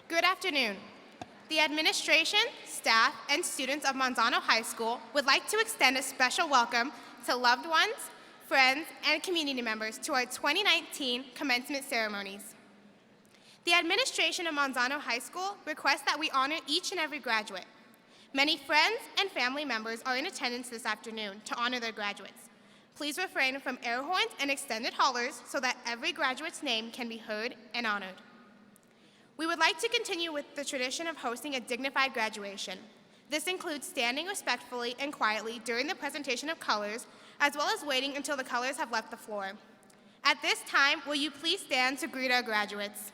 Good afternoon. The administration, staff, and students of Manzano High School would like to extend a special welcome to loved ones, friends, and community members to our 2019 commencement ceremonies. The administration of Manzano High School requests that we honor each and every graduate. Many friends and family members are in attendance this afternoon to honor their graduates. Please refrain from air horns and extended hollers so that every graduate's name can be heard and honored. We would like to continue with the tradition of hosting a dignified graduation. This includes standing respectfully and quietly during the presentation of colors, as well as waiting until the colors have left the floor. At this time, will you please stand to greet our graduates?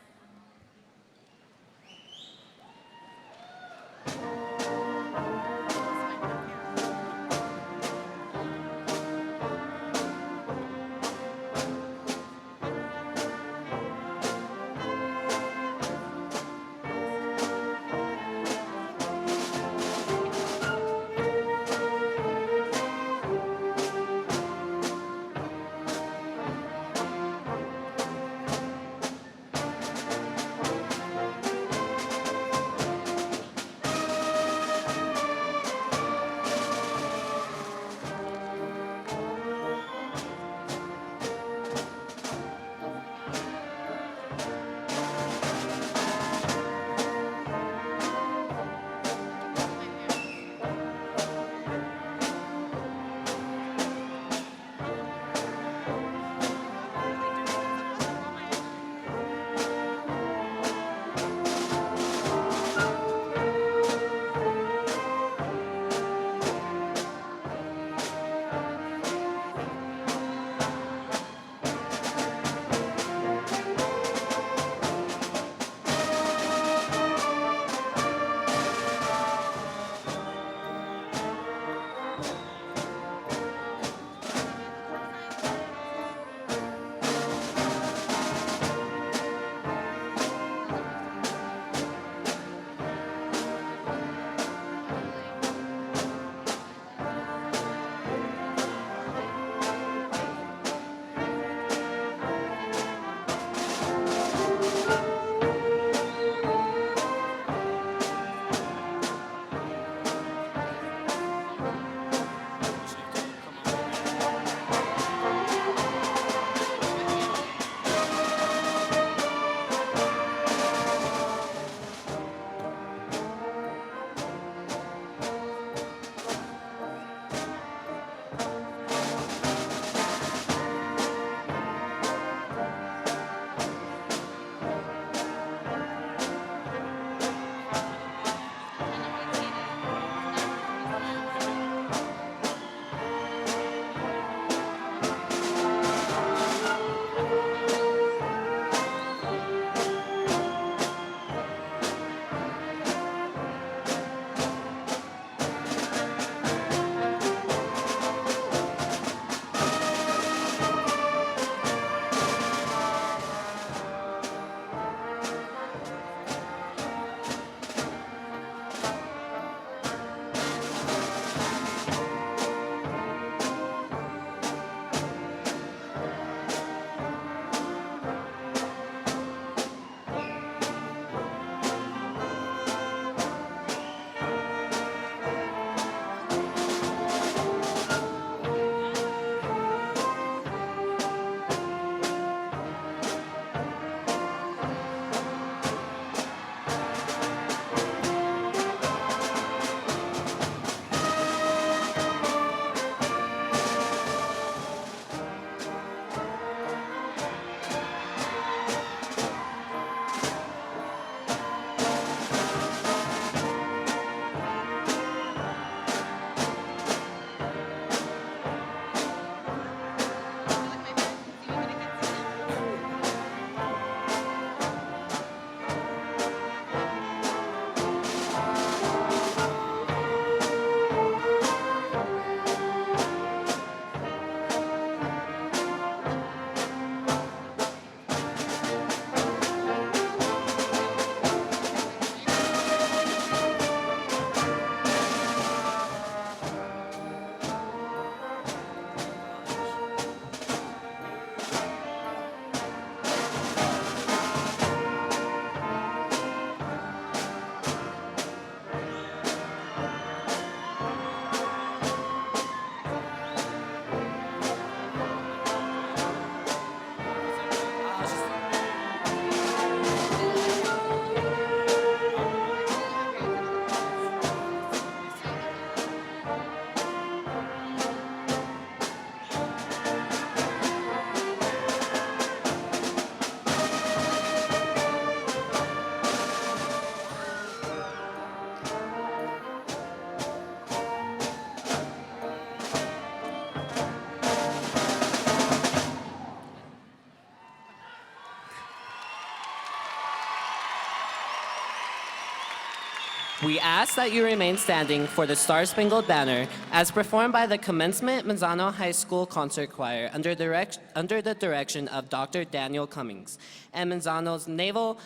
We ask that you remain standing for the Star-Spangled Banner as performed by the Commencement Manzano High School Concert Choir under the direction of Dr. Daniel Cummings, and Manzano's Naval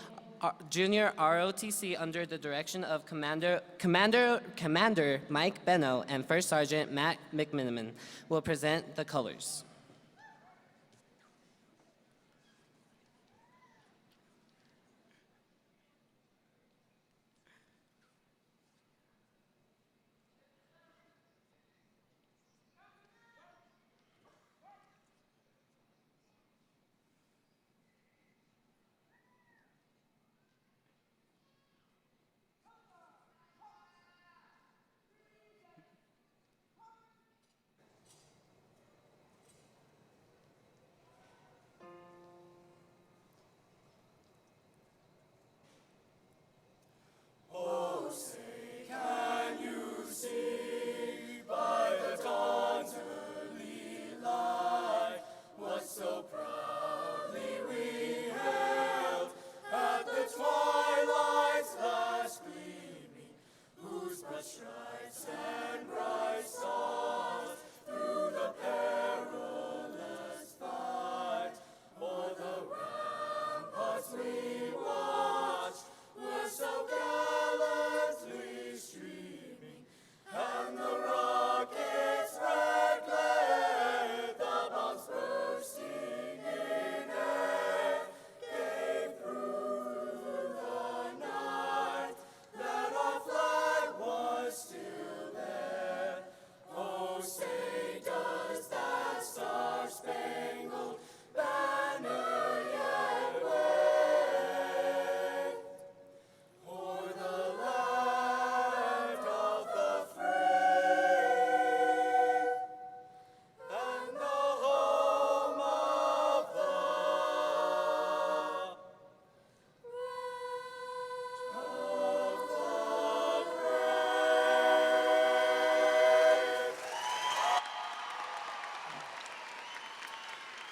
Junior ROTC under the direction of Commander Mike Benno and First Sergeant Matt McMiniman will present the colors.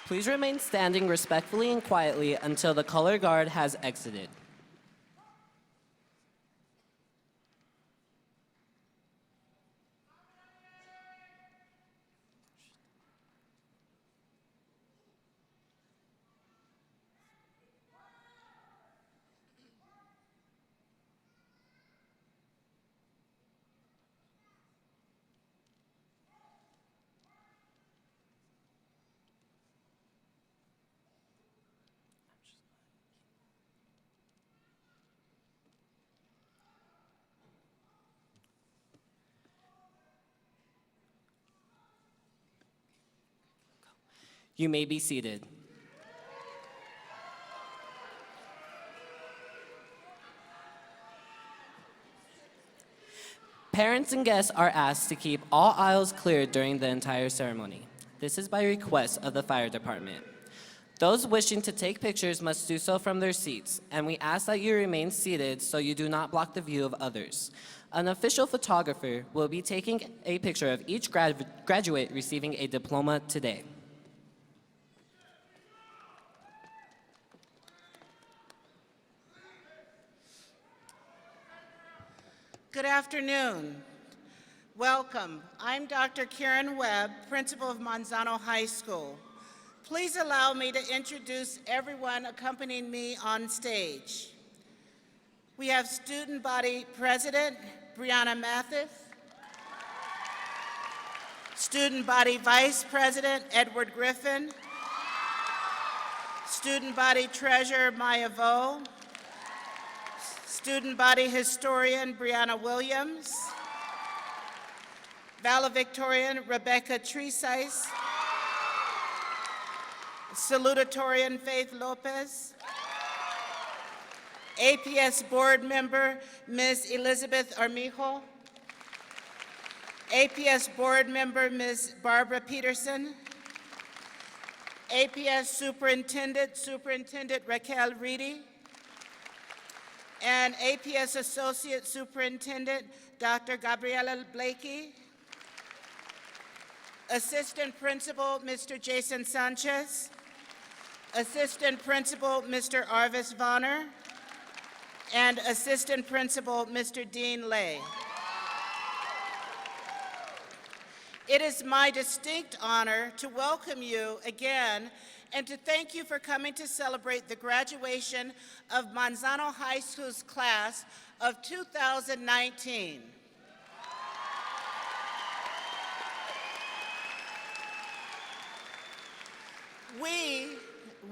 Please remain standing respectfully and quietly until the color guard has exited. You may be seated. Parents and guests are asked to keep all aisles cleared during the entire ceremony. This is by request of the fire department. Those wishing to take pictures must do so from their seats, and we ask that you remain seated so you do not block the view of others. An official photographer will be taking a picture of each graduate receiving a diploma today. Good afternoon. Welcome. I'm Dr. Karen Webb, principal of Manzano High School. Please allow me to introduce everyone accompanying me on stage. We have Student Body President, Brianna Mathis. Student Body Vice President, Edward Griffin. Student Body Treasurer, Maya Vo. Student Body Historian, Brianna Williams. Valedictorian, Rebecca Treesice. Salutatorian, Faith Lopez. APS Board Member, Ms. Elizabeth Armijo. APS Board Member, Ms. Barbara Peterson. APS Superintendent Raquel Reedy. And APS Associate Superintendent, Dr. Gabriela Blakey. Assistant Principal, Mr. Jason Sanchez. Assistant Principal, Mr. Arvis Vonner. and Assistant Principal, Mr. Dean Lay. It is my distinct honor to welcome you again and to thank you for coming to celebrate the graduation of Manzano High School's class of 2019.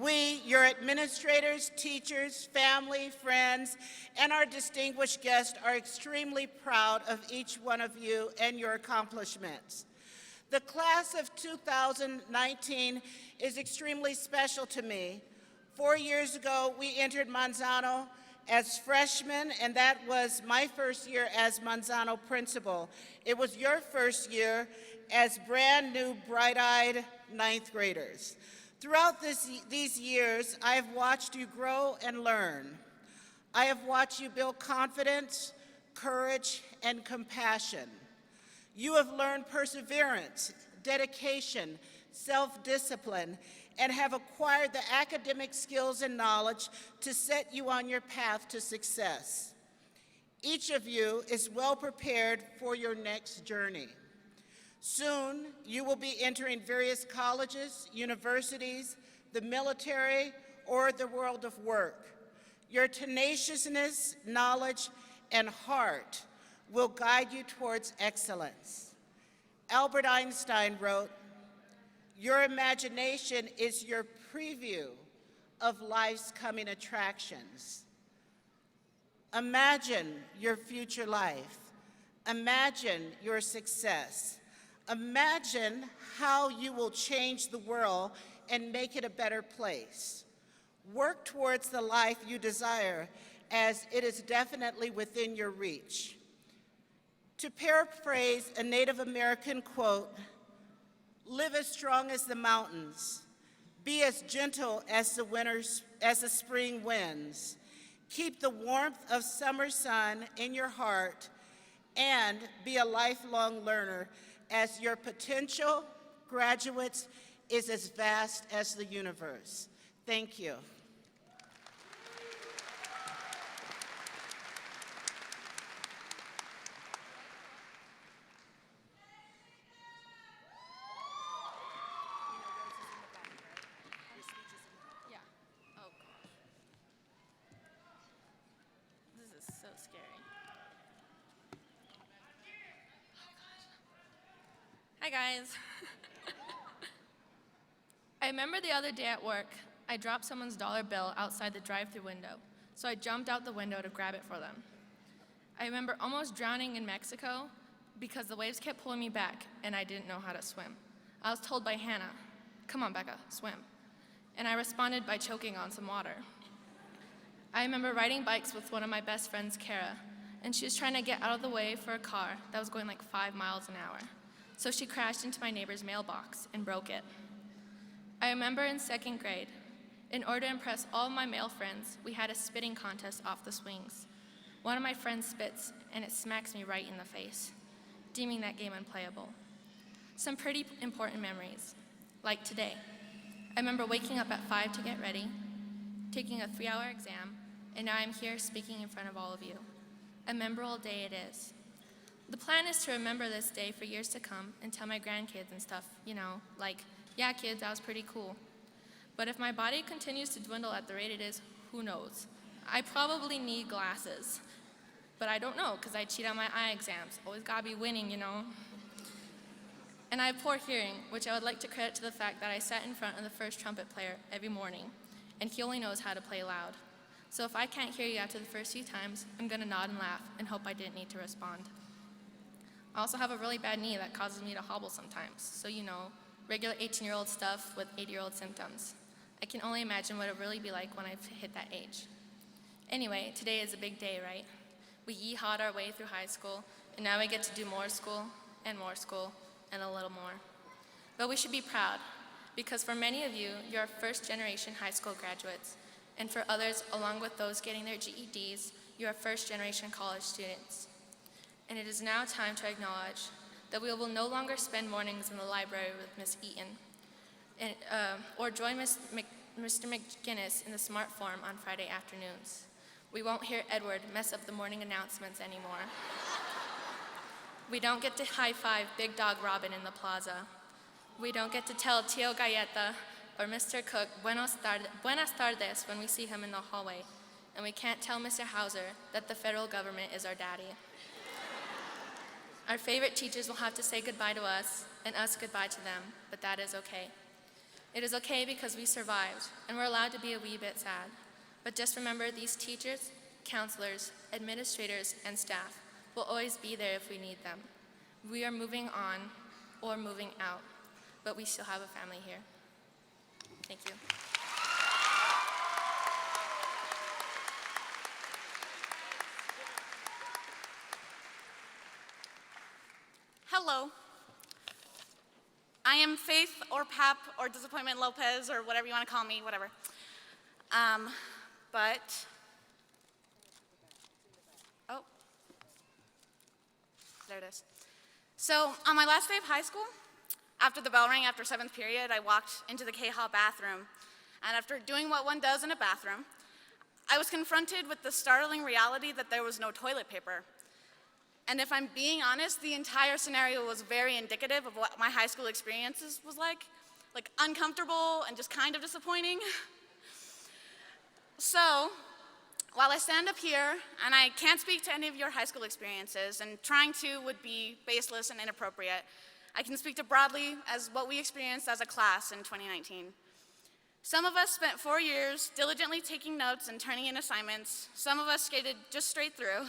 We, your administrators, teachers, family, friends, and our distinguished guests are extremely proud of each one of you and your accomplishments. The class of 2019 is extremely special to me. 4 years ago, we entered Manzano as freshmen, and that was my first year as Manzano principal. It was your first year as brand new, bright-eyed ninth graders. Throughout these years, I have watched you grow and learn. I have watched you build confidence, courage, and compassion. You have learned perseverance, dedication, self-discipline, and have acquired the academic skills and knowledge to set you on your path to success. Each of you is well prepared for your next journey. Soon, you will be entering various colleges, universities, the military, or the world of work. Your tenaciousness, knowledge, and heart will guide you towards excellence. Albert Einstein wrote, "Your imagination is your preview of life's coming attractions." Imagine your future life. Imagine your success. Imagine how you will change the world and make it a better place. Work towards the life you desire, as it is definitely within your reach. To paraphrase a Native American quote, live as strong as the mountains, be as gentle as the spring winds, keep the warmth of summer sun in your heart, and be a lifelong learner, as your potential, graduates, is as vast as the universe. Thank you. Yeah. Oh, gosh. This is so scary. Hi, guys. I remember the other day at work, I dropped someone's dollar bill outside the drive-thru window, so I jumped out the window to grab it for them. I remember almost drowning in Mexico because the waves kept pulling me back and I didn't know how to swim. I was told by Hannah, "Come on, Becca, swim." And I responded by choking on some water. I remember riding bikes with one of my best friends, Kara, and she was trying to get out of the way for a car that was going like 5 miles an hour. So she crashed into my neighbor's mailbox and broke it. I remember in 2nd grade, in order to impress all of my male friends, we had a spitting contest off the swings. One of my friends spits, and it smacks me right in the face, deeming that game unplayable. Some pretty important memories, like today. I remember waking up at 5 to get ready, taking a 3-hour exam, and now I'm here speaking in front of all of you. A memorable day it is. The plan is to remember this day for years to come and tell my grandkids and stuff, like, yeah, kids, that was pretty cool. But if my body continues to dwindle at the rate it is, who knows? I probably need glasses. But I don't know, because I cheat on my eye exams. Always gotta be winning, And I have poor hearing, which I would like to credit to the fact that I sat in front of the first trumpet player every morning, and he only knows how to play loud. So if I can't hear you after the first few times, I'm gonna nod and laugh and hope I didn't need to respond. I also have a really bad knee that causes me to hobble sometimes, so regular 18-year-old stuff with 80-year-old symptoms. I can only imagine what it would really be like when I've hit that age. Anyway, today is a big day, right? We yeehawed our way through high school, and now we get to do more school, and a little more. But we should be proud, because for many of you, you're first-generation high school graduates, and for others, along with those getting their GEDs, you are first-generation college students. And it is now time to acknowledge that we will no longer spend mornings in the library with Miss Eaton, or join Mr. McGinnis in the smart form on Friday afternoons. We won't hear Edward mess up the morning announcements anymore. We don't get to high-five Big Dog Robin in the plaza. We don't get to tell Tio Galleta or Mr. Cook buenas tardes when we see him in the hallway. And we can't tell Mr. Hauser that the federal government is our daddy. Our favorite teachers will have to say goodbye to us and us goodbye to them, but that is okay. It is okay because we survived, and we're allowed to be a wee bit sad. But just remember, these teachers, counselors, administrators, and staff will always be there if we need them. We are moving on or moving out, but we still have a family here. Thank you. Hello. I am Faith or Pap or Disappointment Lopez or whatever you want to call me, whatever. Oh, there it is. So on my last day of high school, after the bell rang after 7th period, I walked into the K-Hall bathroom. And after doing what one does in a bathroom, I was confronted with the startling reality that there was no toilet paper. And if I'm being honest, the entire scenario was very indicative of what my high school experiences was like uncomfortable and just kind of disappointing. So, while I stand up here, and I can't speak to any of your high school experiences, and trying to would be baseless and inappropriate, I can speak to broadly as what we experienced as a class in 2019. Some of us spent 4 years diligently taking notes and turning in assignments. Some of us skated just straight through.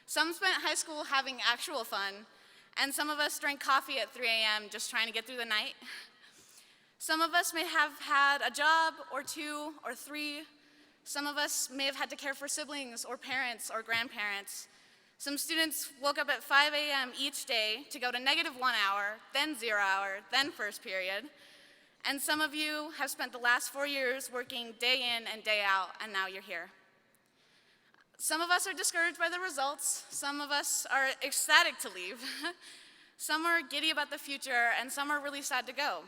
Some spent high school having actual fun, and some of us drank coffee at 3 a.m. just trying to get through the night. Some of us may have had a job or 2 or 3. Some of us may have had to care for siblings or parents or grandparents. Some students woke up at 5 a.m. each day to go to -1 hour, then 0 hour, then first period. And some of you have spent the last 4 years working day in and day out, and now you're here. Some of us are discouraged by the results. Some of us are ecstatic to leave. Some are giddy about the future, and some are really sad to go.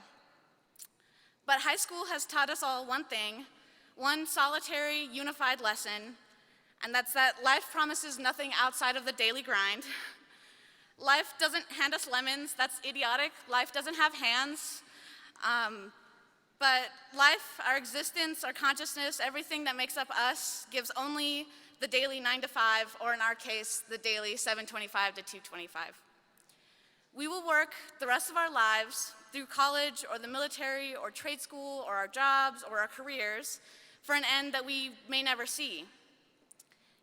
But high school has taught us all one thing, one solitary, unified lesson, and that's that life promises nothing outside of the daily grind. Life doesn't hand us lemons. That's idiotic. Life doesn't have hands. But life, our existence, our consciousness, everything that makes up us gives only the daily 9 to 5, or in our case, the daily 7:25 to 2:25. We will work the rest of our lives through college or the military or trade school or our jobs or our careers for an end that we may never see.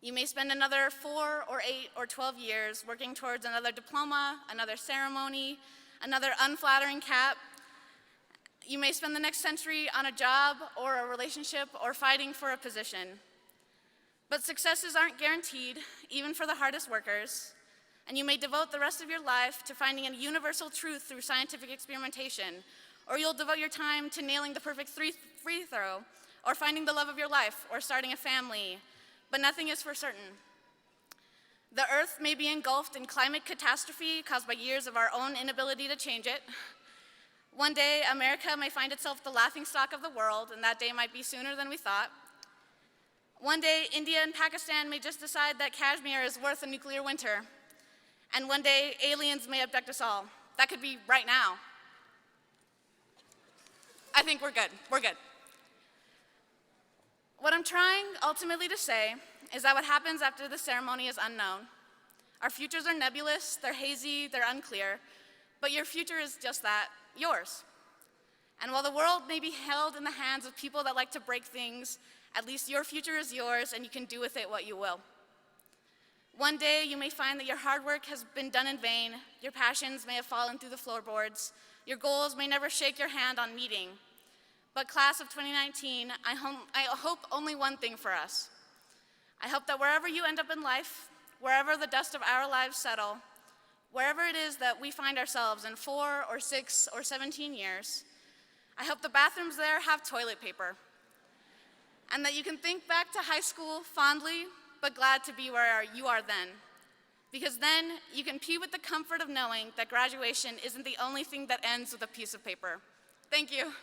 You may spend another 4 or 8 or 12 years working towards another diploma, another ceremony, another unflattering cap. You may spend the next century on a job or a relationship or fighting for a position. But successes aren't guaranteed, even for the hardest workers, and you may devote the rest of your life to finding a universal truth through scientific experimentation, or you'll devote your time to nailing the perfect free throw, or finding the love of your life, or starting a family, but nothing is for certain. The Earth may be engulfed in climate catastrophe caused by years of our own inability to change it. One day, America may find itself the laughingstock of the world, and that day might be sooner than we thought. One day, India and Pakistan may just decide that Kashmir is worth a nuclear winter. And one day, aliens may abduct us all. That could be right now. I think we're good. We're good. What I'm trying ultimately to say is that what happens after the ceremony is unknown. Our futures are nebulous, they're hazy, they're unclear, but your future is just that, yours. And while the world may be held in the hands of people that like to break things, at least your future is yours and you can do with it what you will. One day you may find that your hard work has been done in vain, your passions may have fallen through the floorboards, your goals may never shake your hand on meeting. But class of 2019, I hope only one thing for us. I hope that wherever you end up in life, wherever the dust of our lives settle, wherever it is that we find ourselves in 4 or 6 or 17 years, I hope the bathrooms there have toilet paper. And that you can think back to high school fondly, but glad to be where you are then. Because then you can pee with the comfort of knowing that graduation isn't the only thing that ends with a piece of paper. Thank you.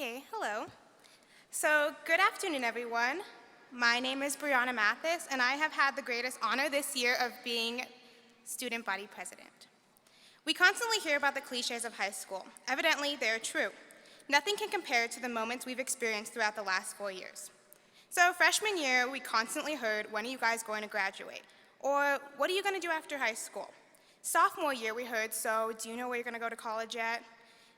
Okay, hello. So, good afternoon, everyone. My name is Brianna Mathis, and I have had the greatest honor this year of being student body president. We constantly hear about the cliches of high school. Evidently, they're true. Nothing can compare to the moments we've experienced throughout the last 4 years. So, freshman year, we constantly heard, when are you guys going to graduate? Or, what are you going to do after high school? Sophomore year, we heard, so do you know where you're going to go to college yet?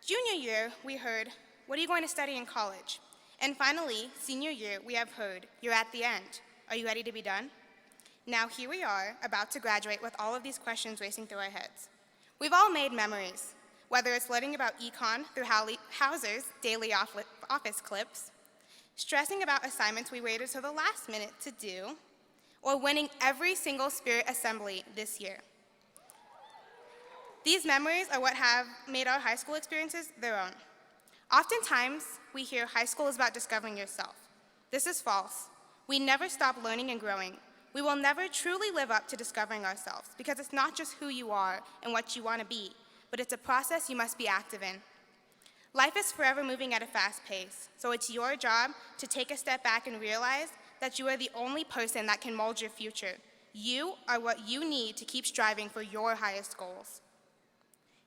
Junior year, we heard, what are you going to study in college? And finally, senior year, we have heard, you're at the end. Are you ready to be done? Now here we are, about to graduate with all of these questions racing through our heads. We've all made memories, whether it's learning about econ through Hauser's daily office clips, stressing about assignments we waited till the last minute to do, or winning every single spirit assembly this year. These memories are what have made our high school experiences their own. Oftentimes, we hear high school is about discovering yourself. This is false. We never stop learning and growing. We will never truly live up to discovering ourselves because it's not just who you are and what you want to be, but it's a process you must be active in. Life is forever moving at a fast pace, so it's your job to take a step back and realize that you are the only person that can mold your future. You are what you need to keep striving for your highest goals.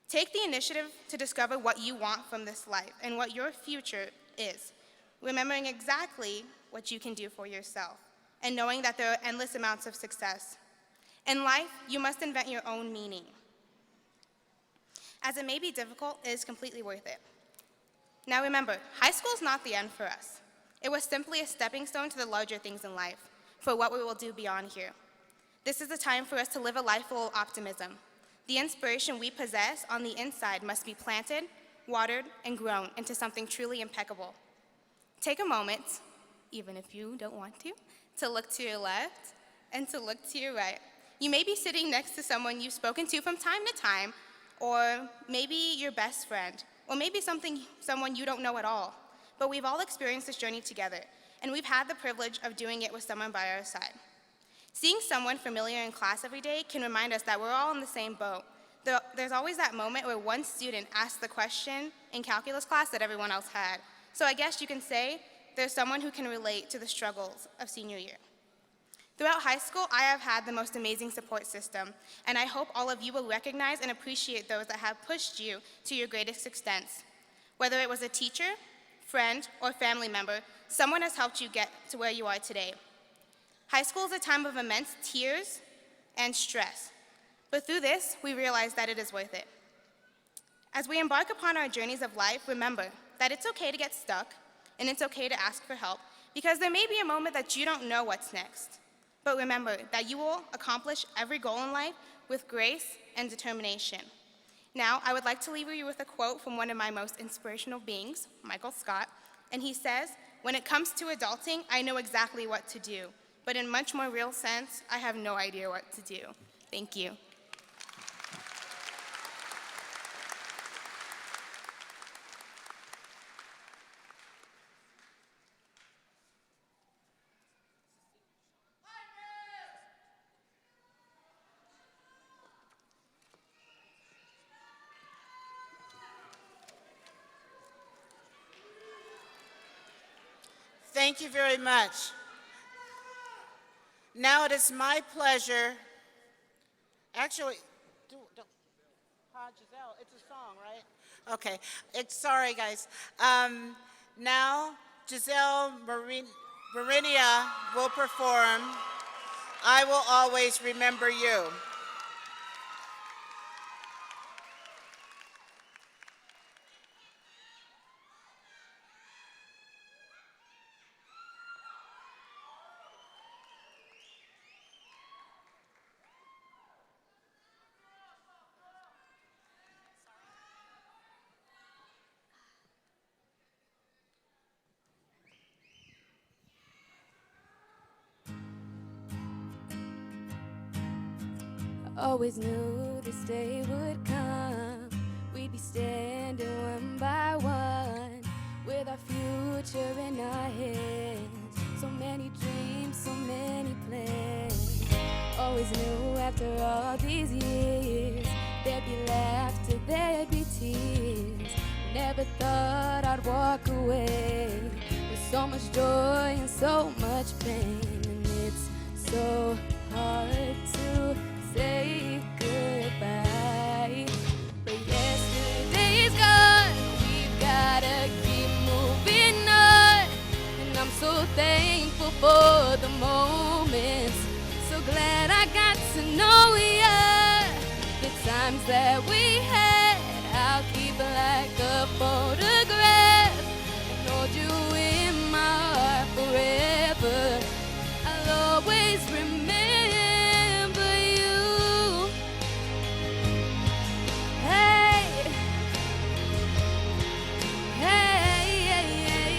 Take the initiative to discover what you want from this life and what your future is, remembering exactly what you can do for yourself and knowing that there are endless amounts of success. In life, you must invent your own meaning. As it may be difficult, it is completely worth it. Now remember, high school is not the end for us. It was simply a stepping stone to the larger things in life, for what we will do beyond here. This is the time for us to live a life full of optimism. The inspiration we possess on the inside must be planted, watered, and grown into something truly impeccable. Take a moment, even if you don't want to look to your left and to look to your right. You may be sitting next to someone you've spoken to from time to time, or maybe your best friend, or maybe someone you don't know at all. But we've all experienced this journey together, and we've had the privilege of doing it with someone by our side. Seeing someone familiar in class every day can remind us that we're all in the same boat. There's always that moment where one student asks the question in calculus class that everyone else had. So I guess you can say there's someone who can relate to the struggles of senior year. Throughout high school, I have had the most amazing support system, and I hope all of you will recognize and appreciate those that have pushed you to your greatest extents. Whether it was a teacher, friend, or family member, someone has helped you get to where you are today. High school is a time of immense tears and stress, but through this, we realize that it is worth it. As we embark upon our journeys of life, remember that it's okay to get stuck, and it's okay to ask for help, because there may be a moment that you don't know what's next. But remember that you will accomplish every goal in life with grace and determination. Now, I would like to leave you with a quote from one of my most inspirational beings, Michael Scott, and he says, "When it comes to adulting, I know exactly what to do. But in much more real sense, I have no idea what to do." Thank you. Thank you very much. Now it is my pleasure, actually, Giselle, it's a song, right? Okay, sorry guys. Now Giselle Marinia will perform "I Will Always Remember You." Always knew this day would come. We'd be standing one by one with our future in our hands. So many dreams, so many plans. Always knew after all these years there'd be laughter, there'd be tears. Never thought I'd walk away with so much joy and so much pain. And it's so hard to say goodbye. But yesterday's gone, we've gotta keep moving on. And I'm so thankful for the moments, so glad I got to know ya. The times that we had, I'll keep like a photograph and hold you in my heart forever. I'll always remember you. Hey, hey, yeah.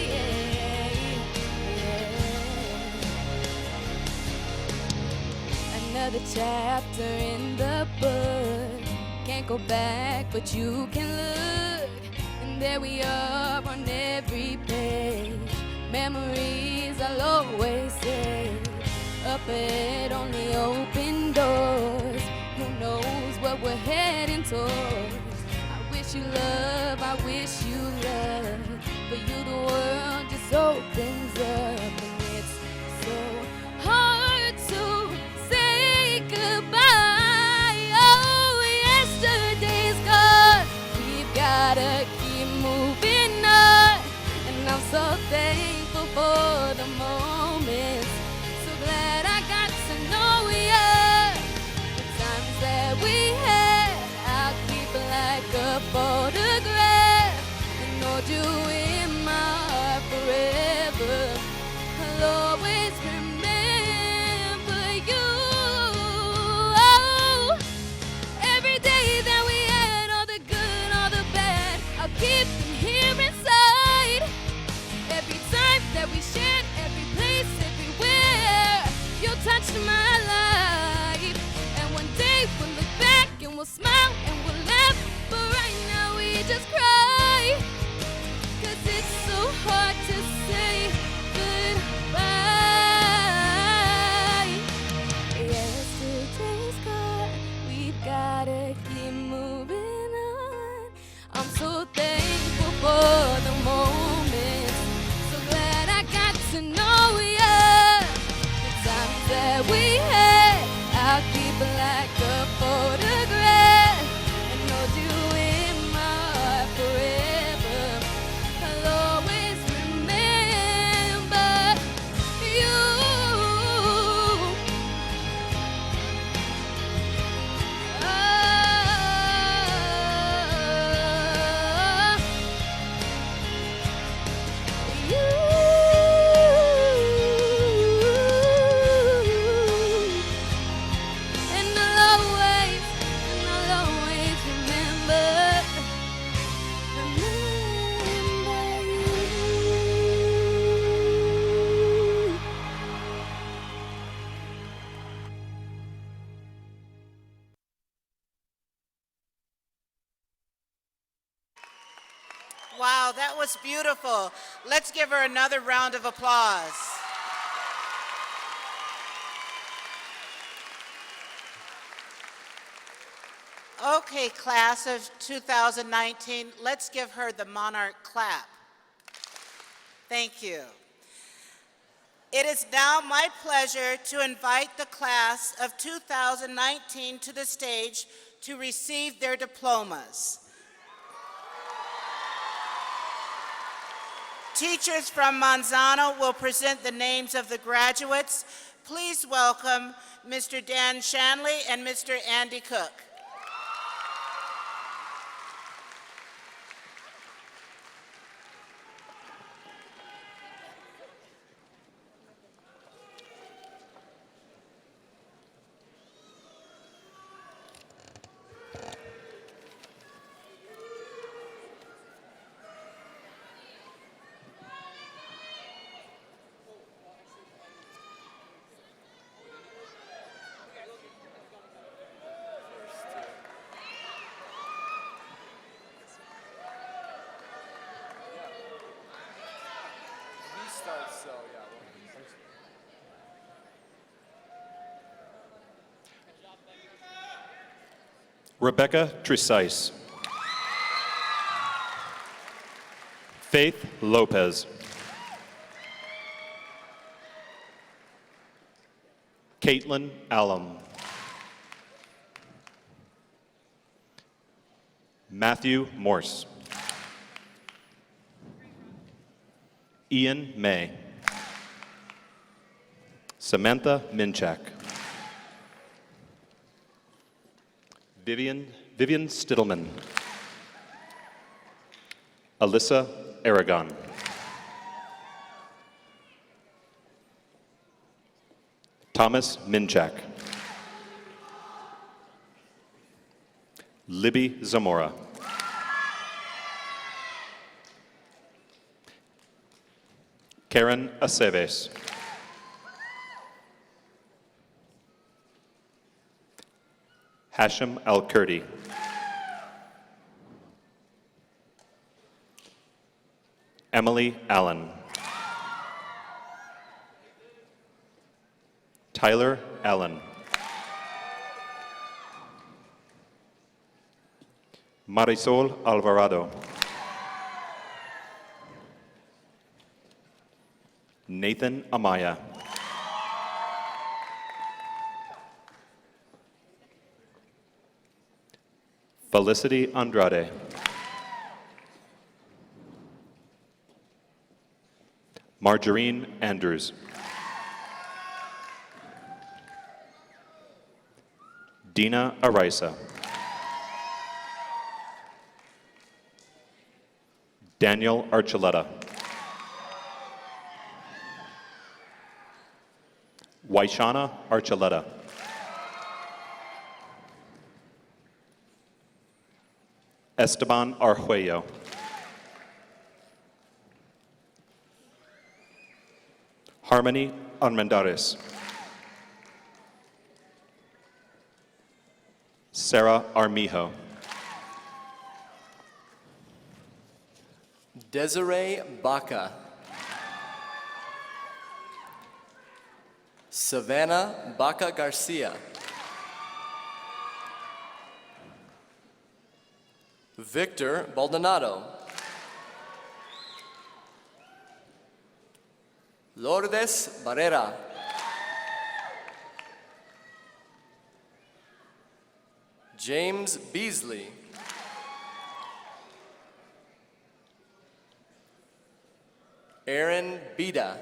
Another chapter in the book. Can't go back, but you can look. And there we are on every page. Memories I'll always say. Up ahead, only open doors. Who knows what we're heading towards? I wish you love, I wish you love. For you the world just opens up. And it's so hard to say goodbye. Oh, yesterday's gone. We've gotta keep moving on. And I'm so thankful for the moments. So glad I got to know ya. The times that we had, I'll keep like a photograph and hold you in my heart forever. I'll always remember you. Oh, every day that we had, all the good, all the bad, I'll keep them here inside. Every time that we shared, every place, everywhere, you touched my life. And one day we'll look back and we'll smile and we'll laugh, but right now we just cry. 'Cause it's so hard to say goodbye. Yesterday's gone, we've gotta keep moving on. I'm so thankful for the moments, so glad I got to know ya. The times that we had, I'll keep like a photograph and hold you in my heart forever. I'll always remember you. And I'll always remember you. Wow, that was beautiful. Let's give her another round of applause. Okay, class of 2019, let's give her the Monarch clap. Thank you. It is now my pleasure to invite the class of 2019 to the stage to receive their diplomas. Teachers from Manzano will present the names of the graduates. Please welcome Mr. Dan Shanley and Mr. Andy Cook. Rebecca Tresice. Faith Lopez. Caitlin Allum. Matthew Morse. Ian May. Samantha Minchak. Vivian Stittleman. Alyssa Aragon. Thomas Minchak. Libby Zamora. Karen Aceves. Hashim Al-Kurdi. Emily Allen. Tyler Allen. Marisol Alvarado. Nathan Amaya. Felicity Andrade. Margarine Andrews. Dina Arisa. Daniel Archuleta. Waishana Archuleta. Esteban Arjuello. Harmony Armendariz. Sarah Armijo. Desiree Baca. Savannah Baca Garcia. Victor Baldonado. Lourdes Barrera. James Beasley. Aaron Bida.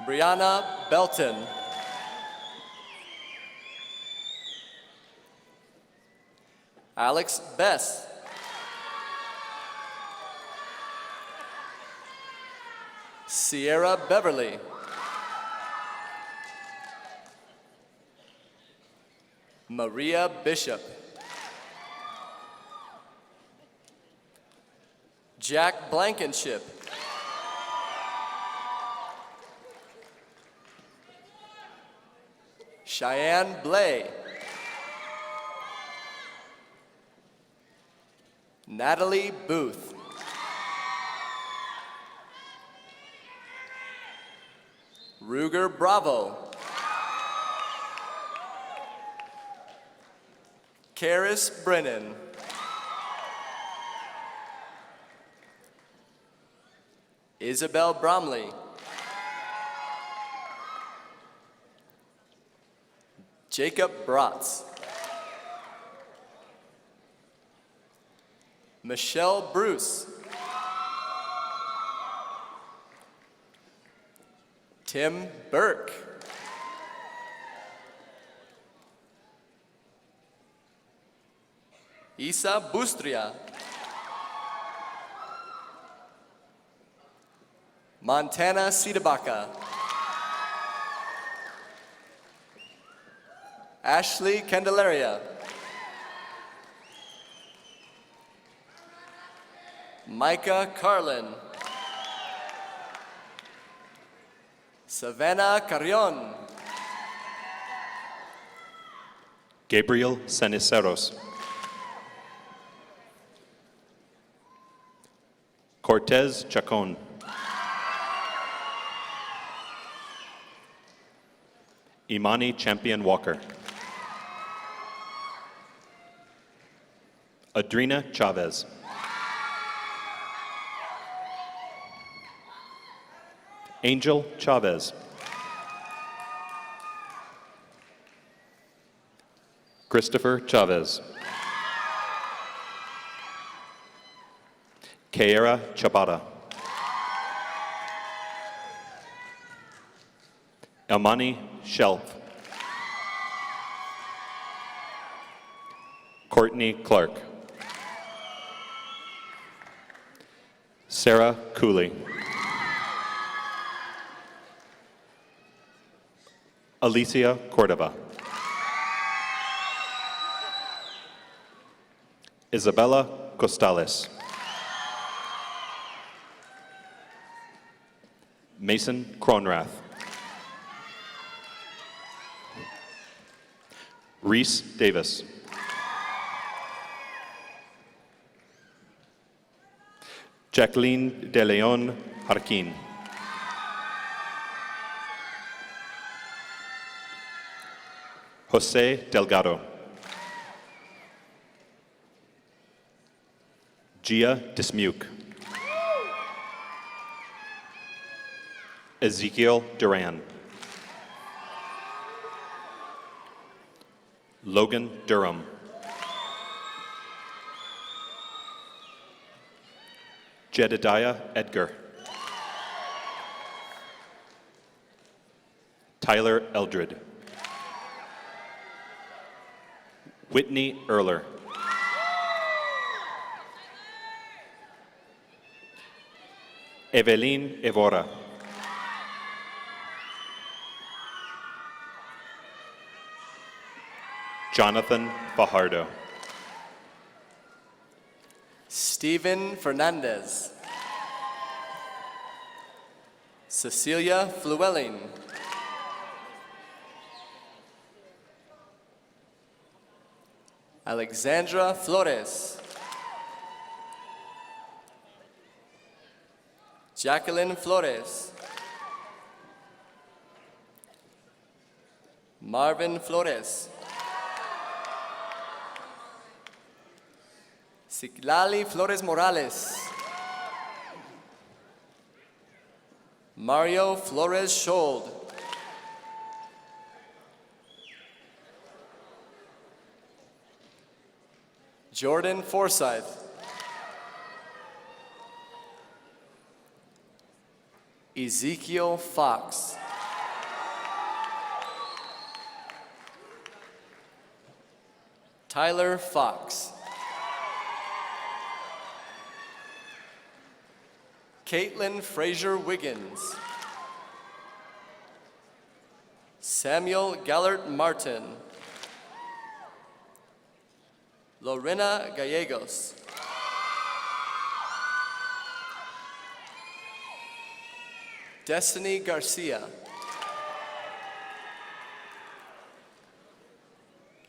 Brianna Belton. Alex Bess. Sierra Beverly. Maria Bishop. Jack Blankenship. Cheyenne Blay. Natalie Booth. Ruger Bravo. Karis Brennan. Isabel Bromley. Jacob Bratz. Michelle Bruce. Tim Burke. Isa Bustria. Montana Sidabaca. Ashley Candelaria. Micah Carlin. Savannah Carrion. Gabriel Ceniceros. Cortez Chacon. Imani Champion Walker. Adrina Chavez. Angel Chavez. Christopher Chavez. Keira Chabata. Elmani Shelf. Courtney Clark. Sarah Cooley. Alicia Cordova. Isabella Costales. Mason Cronrath. Reese Davis. Jacqueline De Leon Harkin. Jose Delgado. Gia Dismuke. Ezekiel Duran. Logan Durham. Jedediah Edgar. Tyler Eldred. Whitney Erler. Evelyn Evora. Jonathan Fajardo. Stephen Fernandez. Cecilia Fluelling. Alexandra Flores. Jacqueline Flores. Marvin Flores. Citlali Flores Morales. Mario Flores Schold. Jordan Forsyth. Ezekiel Fox. Tyler Fox. Caitlin Fraser Wiggins. Samuel Gallert Martin. Lorena Gallegos. Destiny Garcia.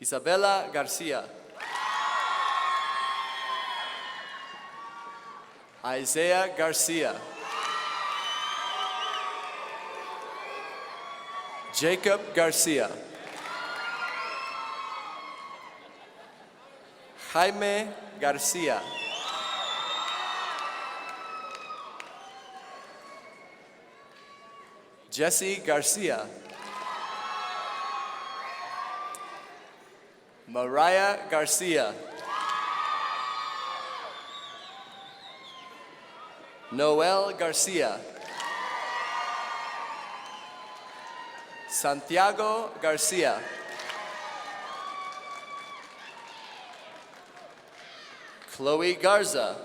Isabella Garcia. Isaiah Garcia. Jacob Garcia. Jaime Garcia. Jesse Garcia. Mariah Garcia. Noel Garcia. Santiago Garcia. Chloe Garza.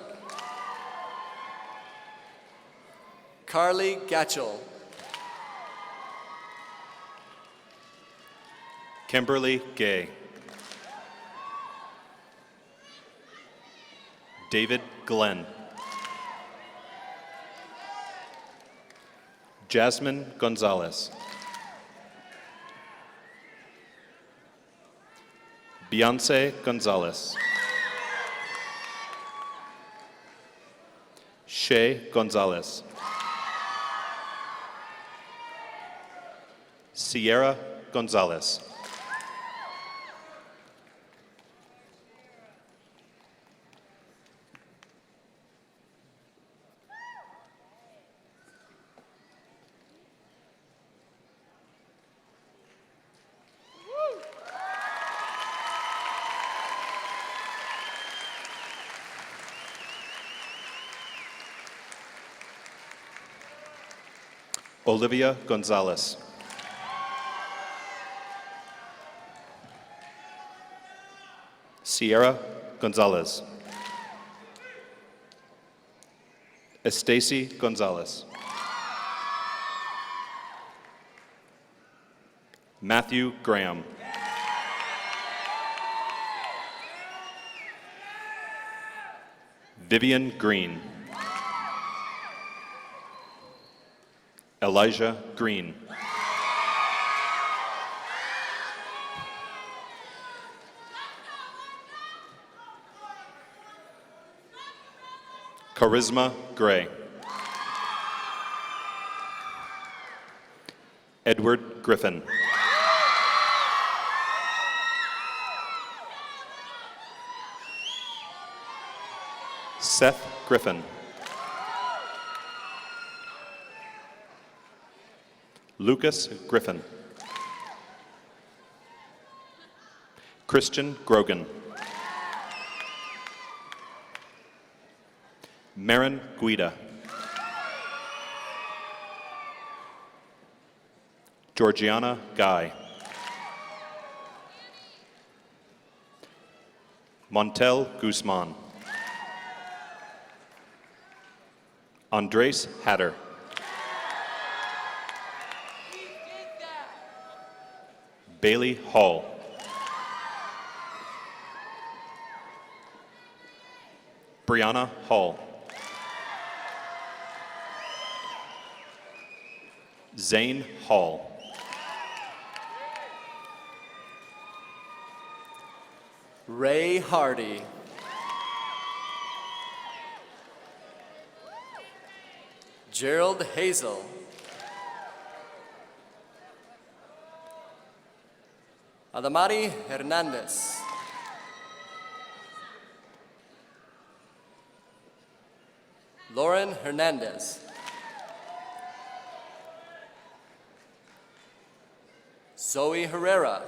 Carly Gatchell. Kimberly Gay. David Glenn. Jasmine Gonzalez. Beyonce Gonzalez. Shay Gonzalez. Sierra Gonzalez. Olivia Gonzalez. Sierra Gonzalez. Estacy Gonzalez. Matthew Graham. Vivian Green. Elijah Green. Charisma Gray. Edward Griffin. Seth Griffin. Lucas Griffin. Christian Grogan. Marin Guida. Georgiana Guy. Montel Guzman. Andres Hatter. Bailey Hall. Brianna Hall. Zane Hall. Ray Hardy. Gerald Hazel. Adamari Hernandez. Lauren Hernandez. Zoe Herrera.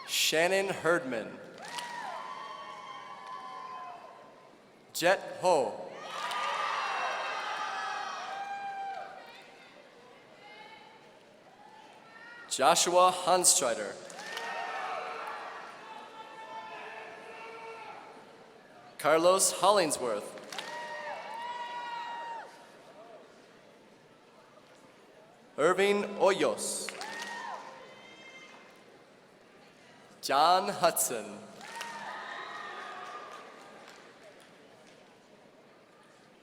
Shannon Herdman. Jet Ho. Joshua Hanstrider. Carlos Hollingsworth. Irving Hoyos. John Hudson.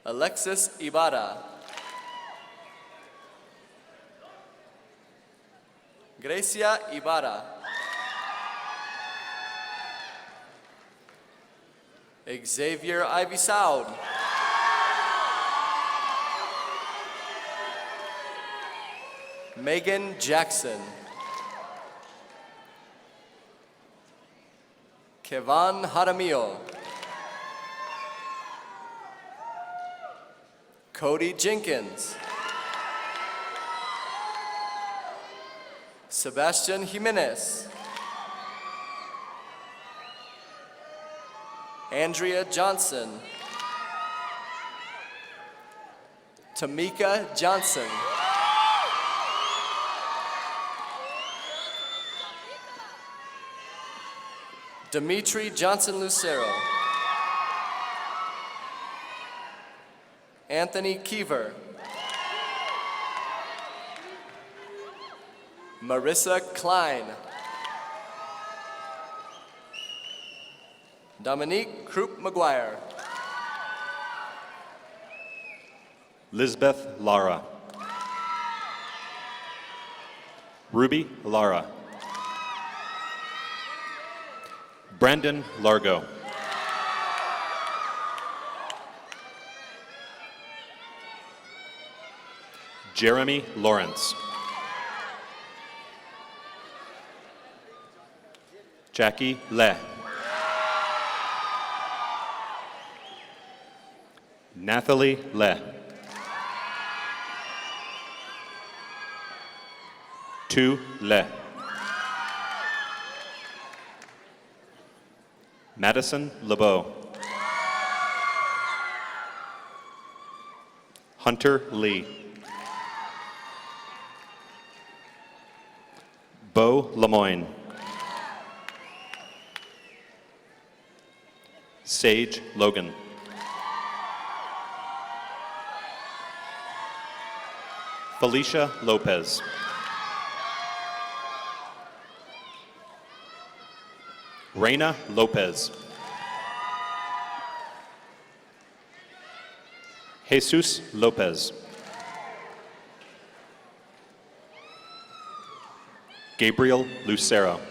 Alexis Ibarra. Gracia Ibarra. Xavier Ivy Soud. Megan Jackson. Kevan Jaramillo. Cody Jenkins. Sebastian Jimenez. Andrea Johnson. Tamika Johnson. Dimitri Johnson Lucero. Anthony Keever. Marissa Klein. Dominique Krupp McGuire. Lisbeth Lara. Ruby Lara. Brandon Largo. Jeremy Lawrence. Jackie Le. Nathalie Le. Tu Le. Madison LeBeau. Hunter Lee. Bo Lemoyne. Sage Logan. Felicia Lopez. Reina Lopez. Jesus Lopez. Gabriel Lucero.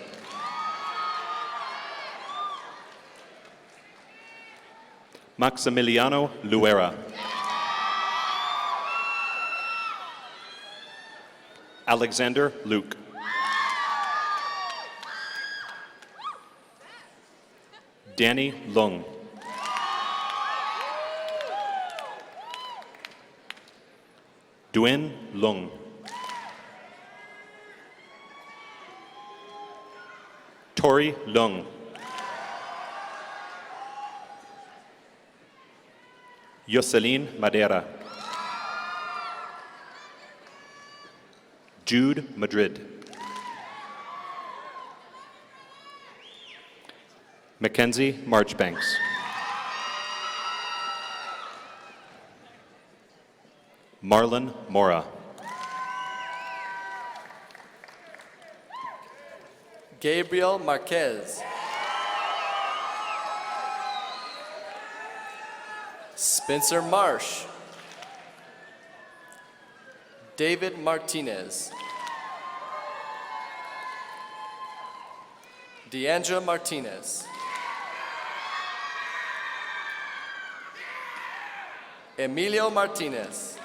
Maximiliano Luera. Alexander Luke. Danny Lung. Duin Lung. Tori Lung. Yoselin Madera. Jude Madrid. Mackenzie Marchbanks. Marlon Mora. Gabriel Marquez. Spencer Marsh. David Martinez. Deandra Martinez. Emilio Martinez.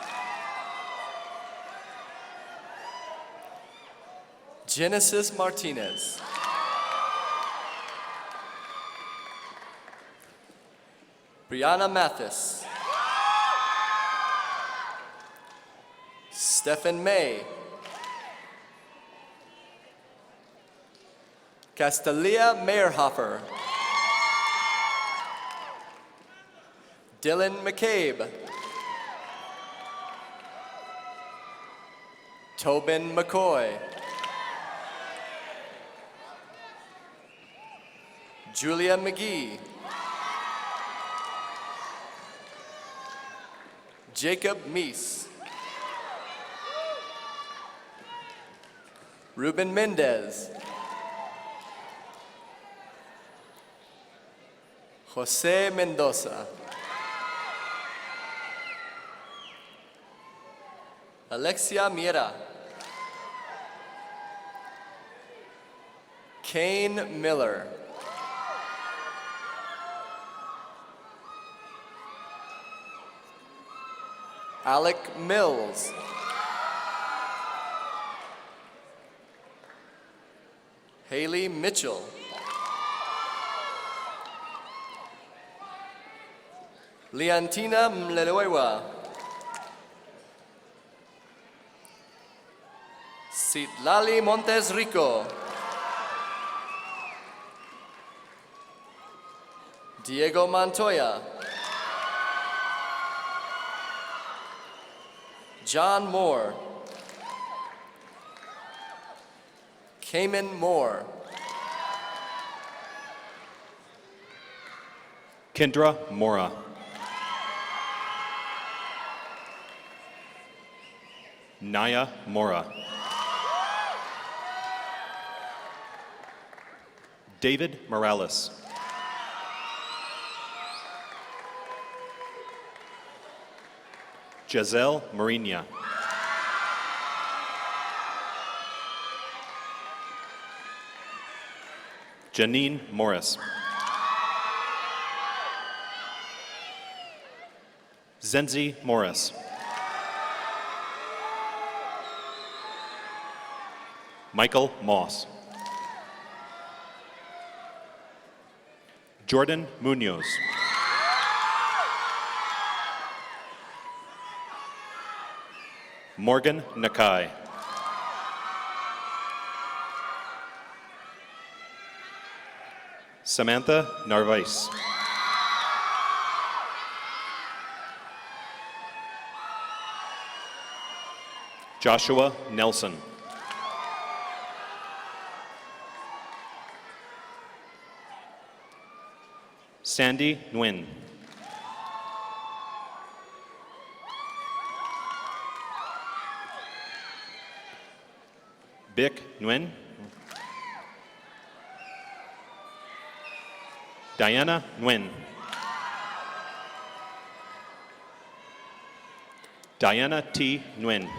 Genesis Martinez. Brianna Mathis. Stephen May. Castelia Meyerhofer. Dylan McCabe. Tobin McCoy. Julia McGee. Jacob Meese. Ruben Mendez. Jose Mendoza. Alexia Mira. Kane Miller. Alec Mills. Haley Mitchell. Leontina Mleluewa. Citlali Montes Rico. Diego Montoya. John Moore. Cayman Moore. Kendra Mora. Naya Mora. David Morales. Giselle Marina. Janine Morris. Zenzi Morris. Michael Moss. Jordan Munoz. Morgan Nakai. Samantha Narvais. Joshua Nelson. Sandy Nguyen. Bic Nguyen. Diana Nguyen. Diana T. Nguyen.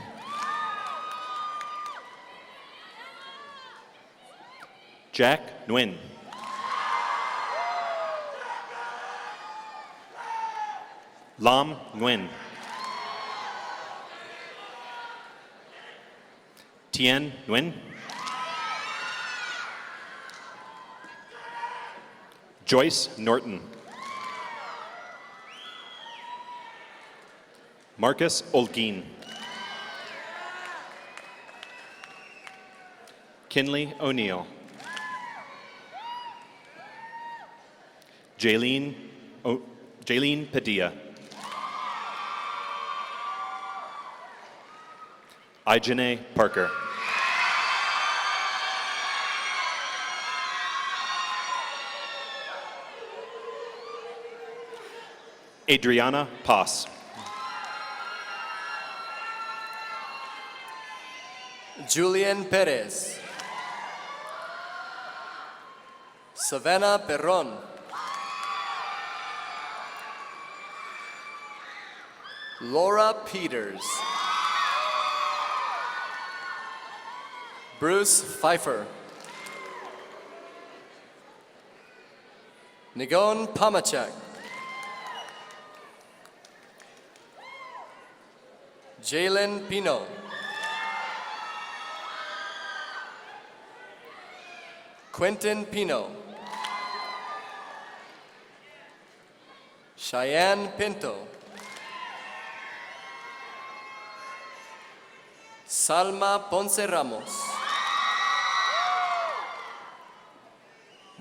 Jack Nguyen. Lam Nguyen. Tien Nguyen. Joyce Norton. Marcus Olguin. Kinley O'Neill. Jaylene Padilla. Ijane Parker. Adriana Paz. Julian Perez. Savannah Perron. Laura Peters. Bruce Pfeiffer. Nigon Pamachek. Jalen Pino. Quentin Pino. Cheyenne Pinto. Salma Ponce Ramos.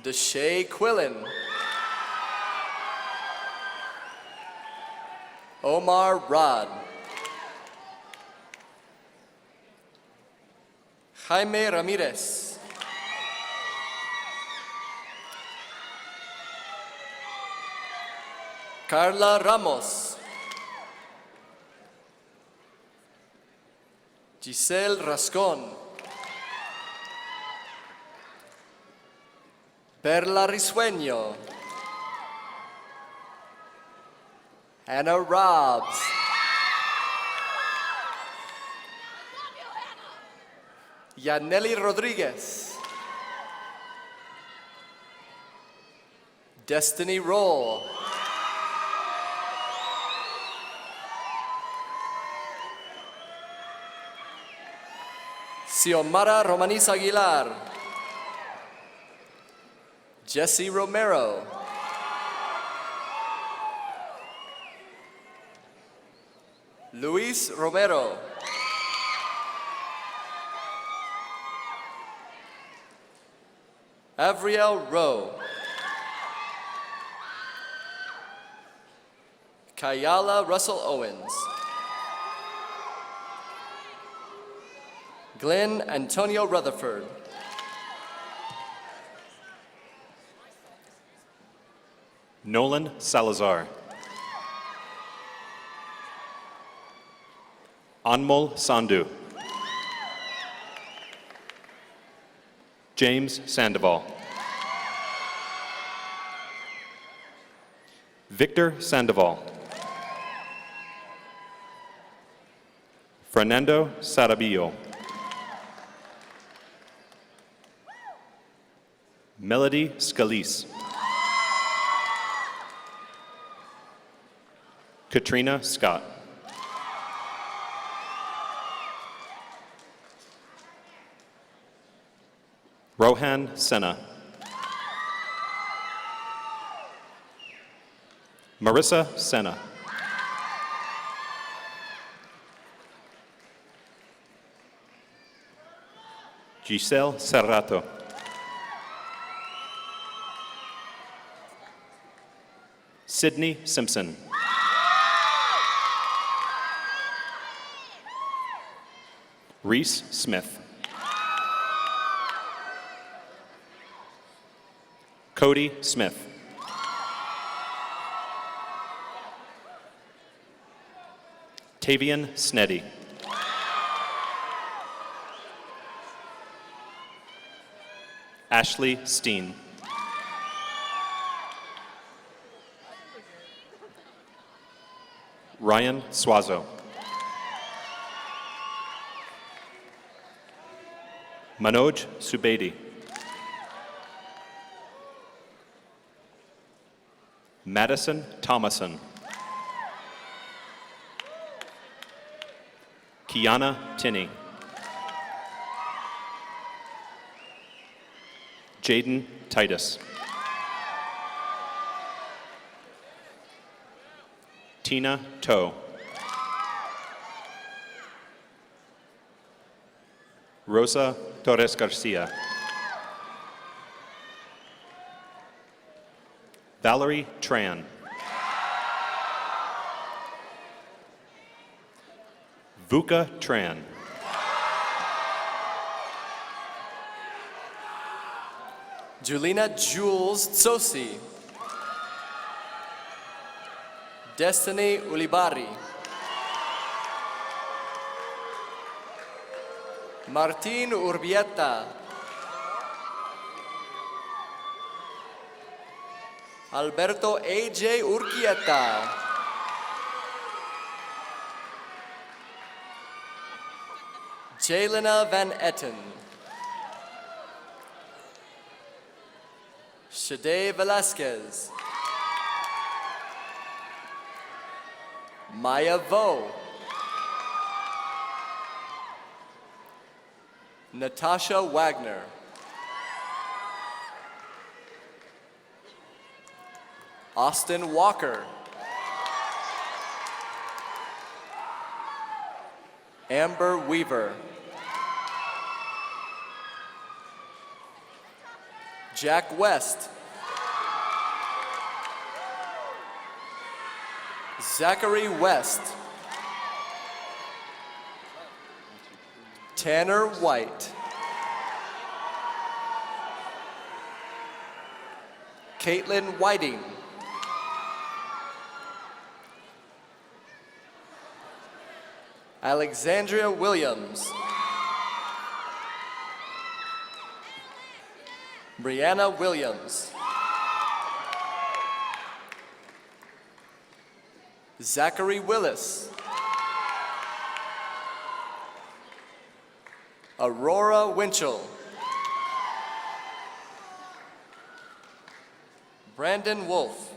Deshae Quillen. Omar Rod. Jaime Ramirez. Carla Ramos. Giselle Rascon. Perla Risueño. Hannah Robs. Yaneli Rodriguez. Destiny Roll. Xiomara Romanis Aguilar. Jesse Romero. Luis Romero. Avriel Rowe. Kayala Russell Owens. Glenn Antonio Rutherford. Nolan Salazar. Anmol Sandhu. James Sandoval. Victor Sandoval. Fernando Sarabillo. Melody Scalise. Katrina Scott. Rohan Senna. Marissa Senna. Giselle Serrato. Sydney Simpson. Reese Smith. Cody Smith. Tavian Sneddy. Ashley Steen. Ryan Swazo. Manoj Subedi. Madison Thomason. Kiana Tinney. Jaden Titus. Tina Toe. Rosa Torres Garcia. Valerie Tran. Vuka Tran. Julina Jules Tsosi. Destiny Ulibari. Martin Urbieta. Alberto A.J. Urquieta. Jelena Van Etten. Shade Velasquez. Maya Vo. Natasha Wagner. Austin Walker. Amber Weaver. Jack West. Zachary West. Tanner White. Caitlin Whiting. Alexandria Williams. Brianna Williams. Zachary Willis. Aurora Winchell. Brandon Wolf.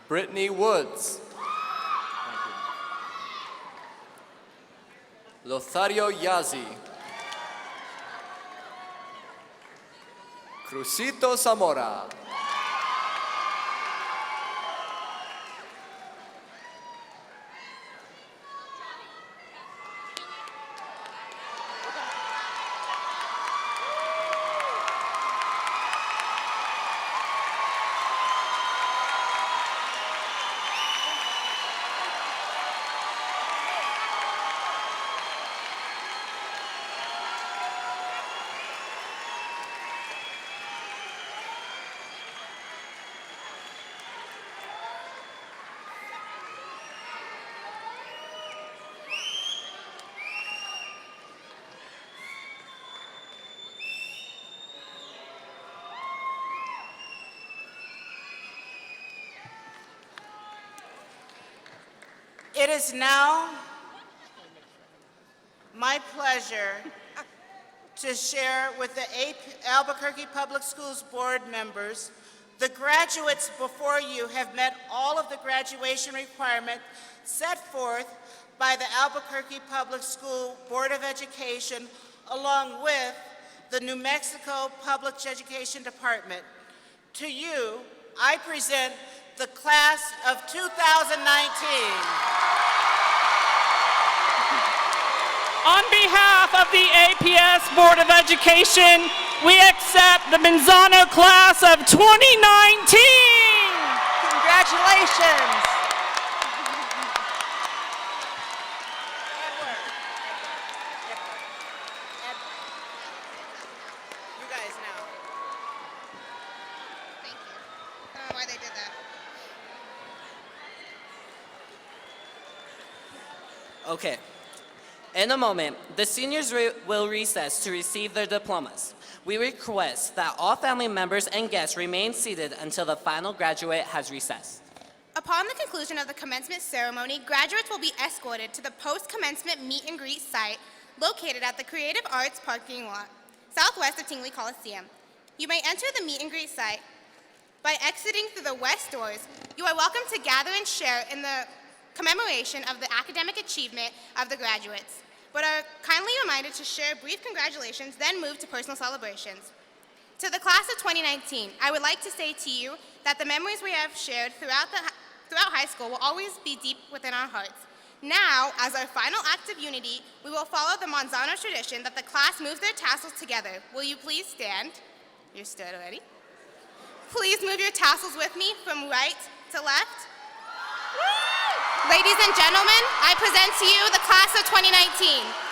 Brittany Woods. Lothario Yazi. Crucito Zamora. It is now my pleasure to share with the Albuquerque Public Schools board members. The graduates before you have met all of the graduation requirements set forth by the Albuquerque Public School Board of Education, along with the New Mexico Public Education Department. To you, I present the class of 2019. On behalf of the APS Board of Education, we accept the Manzano class of 2019. Congratulations. know why they did that. Okay. In a moment, the seniors will recess to receive their diplomas. We request that all family members and guests remain seated until the final graduate has recessed. Upon the conclusion of the commencement ceremony, graduates will be escorted to the post-commencement meet and greet site located at the Creative Arts parking lot, southwest of Tingley Coliseum. You may enter the meet and greet site by exiting through the west doors. You are welcome to gather and share in the commemoration of the academic achievement of the graduates, but are kindly reminded to share brief congratulations, then move to personal celebrations. To the class of 2019, I would like to say to you that the memories we have shared throughout high school will always be deep within our hearts. Now, as our final act of unity, we will follow the Manzano tradition that the class moves their tassels together. Will you please stand? You're stood already. Please move your tassels with me from right to left. Ladies and gentlemen, I present to you the class of 2019.